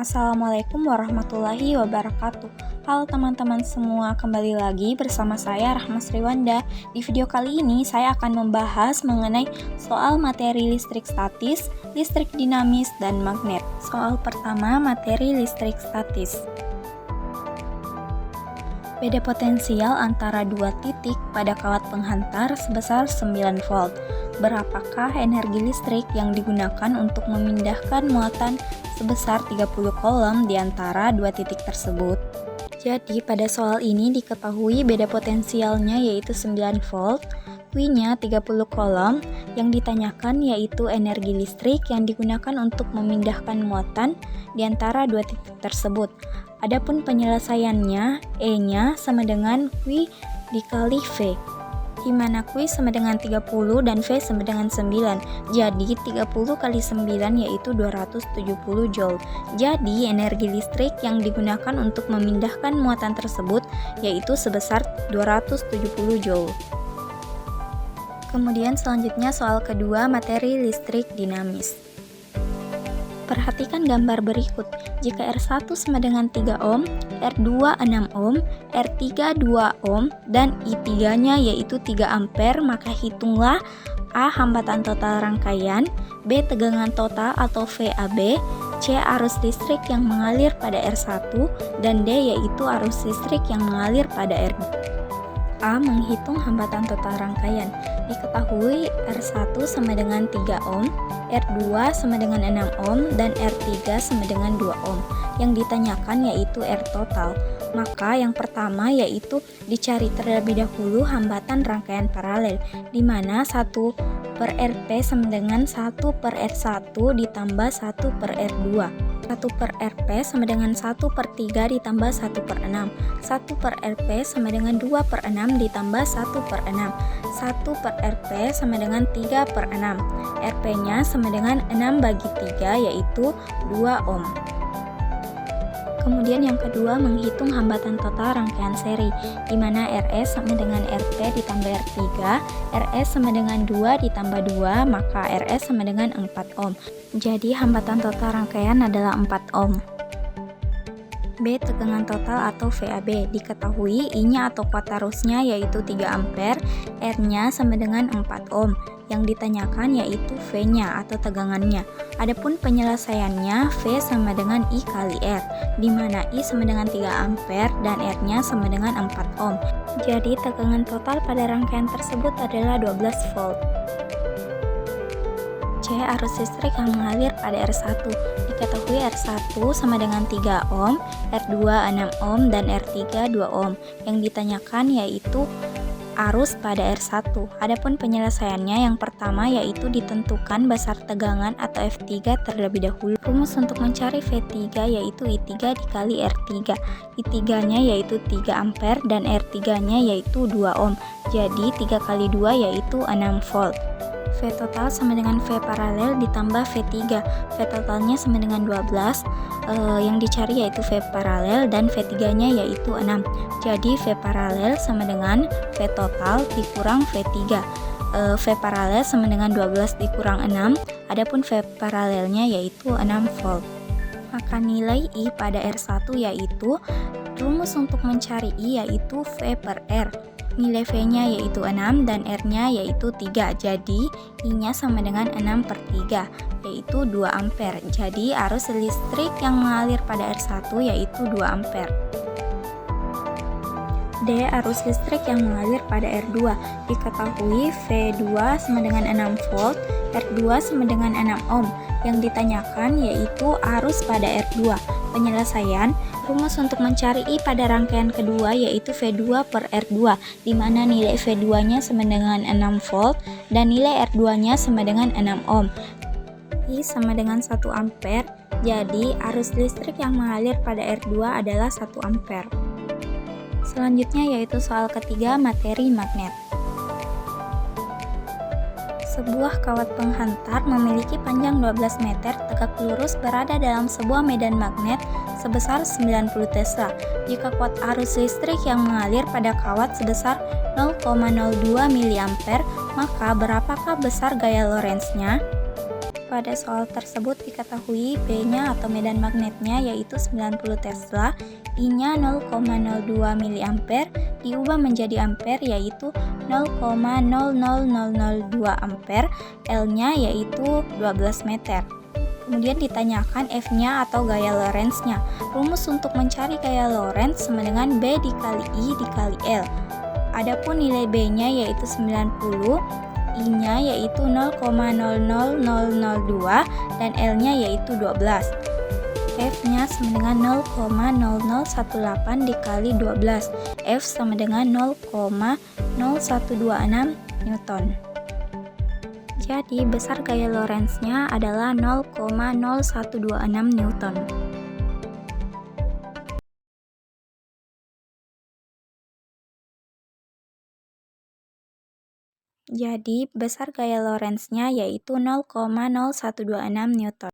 Assalamualaikum warahmatullahi wabarakatuh. Halo teman-teman semua, kembali lagi bersama saya Rahma Sriwanda. Di video kali ini saya akan membahas mengenai soal materi listrik statis, listrik dinamis, dan magnet. Soal pertama, materi listrik statis. Beda potensial antara dua titik pada kawat penghantar sebesar 9 volt. Berapakah energi listrik yang digunakan untuk memindahkan muatan sebesar 30 coulomb di antara dua titik tersebut? Jadi pada soal ini diketahui beda potensialnya yaitu 9 volt, Q-nya 30 coulomb, yang ditanyakan yaitu energi listrik yang digunakan untuk memindahkan muatan di antara dua titik tersebut. Adapun penyelesaiannya, E-nya sama dengan Q dikali V, di mana Q sama dengan 30 dan V sama dengan 9. Jadi 30 kali 9 yaitu 270 Joule. Jadi energi listrik yang digunakan untuk memindahkan muatan tersebut yaitu sebesar 270 Joule. Kemudian selanjutnya soal kedua, materi listrik dinamis. Perhatikan gambar berikut. Jika R1 sama dengan 3 ohm, R2 6 ohm, R3 2 ohm, dan I3-nya yaitu 3 ampere, maka hitunglah A. Hambatan total rangkaian, B. Tegangan total atau VAB, C. Arus listrik yang mengalir pada R1, dan D. Yaitu arus listrik yang mengalir pada R2. A. Menghitung hambatan total rangkaian. Diketahui R1 sama dengan 3 ohm, R2 sama dengan 6 ohm, dan R3 sama dengan 2 ohm. Yang ditanyakan yaitu R total. Maka yang pertama yaitu dicari terlebih dahulu hambatan rangkaian paralel, di mana 1 per Rp sama dengan 1 per R1 ditambah 1 per R2. 1 per Rp sama dengan 1 per 3 ditambah 1 per 6. 1 per Rp sama dengan 2 per 6 ditambah 1 per 6. 1 per Rp sama dengan 3 per 6. Rp-nya sama dengan 6 bagi 3 yaitu 2 ohm. Kemudian yang kedua, menghitung hambatan total rangkaian seri, di mana RS sama dengan RP ditambah R3, RS sama dengan 2 ditambah 2, maka RS sama dengan 4 ohm. Jadi hambatan total rangkaian adalah 4 ohm. B. Tegangan total atau VAB. Diketahui I-nya atau kuat arusnya yaitu 3 ampere, R-nya sama dengan 4 ohm. Yang ditanyakan yaitu V-nya atau tegangannya. Adapun penyelesaiannya, V sama dengan I kali R, di mana I sama dengan 3 ampere dan R-nya sama dengan 4 ohm. Jadi tegangan total pada rangkaian tersebut adalah 12 volt. C. Arus listrik yang mengalir pada R1. Diketahui R1 sama dengan 3 ohm, R2 6 ohm, dan R3 2 ohm. Yang ditanyakan yaitu arus pada R1. Adapun penyelesaiannya, yang pertama yaitu ditentukan besar tegangan atau F3 terlebih dahulu. Rumus untuk mencari V3 yaitu I3 dikali R3. I3-nya yaitu 3 ampere dan R3-nya yaitu 2 ohm. Jadi 3 kali 2 yaitu 6 volt. V total sama dengan V paralel ditambah V3. V totalnya sama dengan 12. Yang dicari yaitu V paralel dan V3-nya yaitu 6. Jadi V paralel sama dengan V total dikurang V3. V paralel sama dengan 12 dikurang 6. Adapun V paralelnya yaitu 6 volt. Maka nilai I pada R1 yaitu, rumus untuk mencari I yaitu V per R. Nilai V-nya yaitu 6 dan R-nya yaitu 3. Jadi I-nya sama dengan 6 per 3 yaitu 2 ampere. Jadi arus listrik yang mengalir pada R1 yaitu 2 ampere. D. Arus listrik yang mengalir pada R2. Diketahui V2 sama dengan 6 volt, R2 sama dengan 6 ohm. Yang ditanyakan yaitu arus pada R2. Penyelesaian, rumus untuk mencari I pada rangkaian kedua yaitu V2 per R2, di mana nilai V2-nya sama dengan 6 volt dan nilai R2-nya sama dengan 6 ohm. I sama dengan 1 ampere, jadi arus listrik yang mengalir pada R2 adalah 1 ampere. Selanjutnya yaitu soal ketiga, materi magnet. Sebuah kawat penghantar memiliki panjang 12 meter, tegak lurus berada dalam sebuah medan magnet sebesar 90 Tesla. Jika kuat arus listrik yang mengalir pada kawat sebesar 0,02 mA, maka berapakah besar gaya Lorentz-nya? Pada soal tersebut diketahui B-nya atau medan magnetnya yaitu 90 Tesla, I-nya 0,02 mA, diubah menjadi ampere yaitu 0,00002 ampere, L-nya yaitu 12 meter. Kemudian ditanyakan F-nya atau gaya Lorentz-nya. Rumus untuk mencari gaya Lorentz sama dengan B dikali I dikali L. Adapun nilai B-nya yaitu 90, I-nya yaitu 0,00002 dan L-nya yaitu 12. F-nya sama dengan 0,0018 dikali 12. F sama dengan 0,0126 Newton. Jadi besar gaya Lorentz-nya adalah 0,0126 Newton. Jadi besar gaya Lorentz-nya yaitu 0,0126 Newton.